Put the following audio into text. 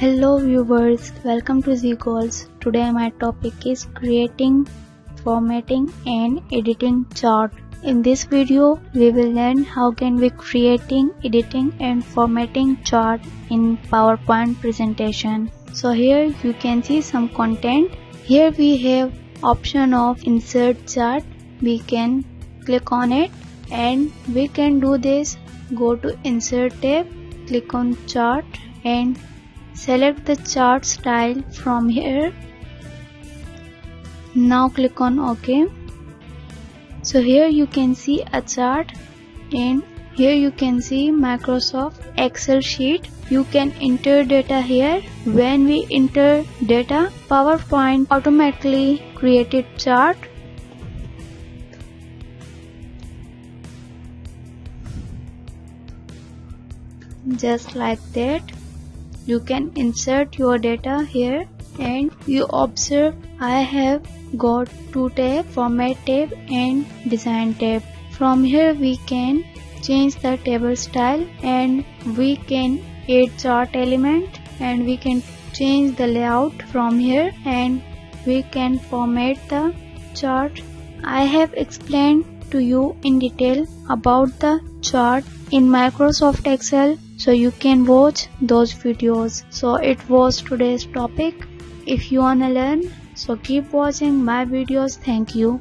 Hello viewers, welcome to Zeegoals. Today my topic is creating, formatting and editing chart. In this video, we will learn how can we creating, editing and formatting chart in PowerPoint presentation. So here you can see some content. Here we have option of insert chart. We can click on it and we can do this. Go to insert tab, click on chart and select the chart style from here. Now click on OK. So here you can see a chart and here you can see Microsoft Excel sheet. You can enter data here. When we enter data, PowerPoint automatically created chart. Just like that. You can insert your data here and you observe I have got two tabs, format tab and design tab. From here we can change the table style and we can add chart element and we can change the layout from here and we can format the chart. I have explained to you in detail about the chart in Microsoft Excel, so you can watch those videos. So it was today's topic. If you wanna learn, so keep watching my videos. Thank you.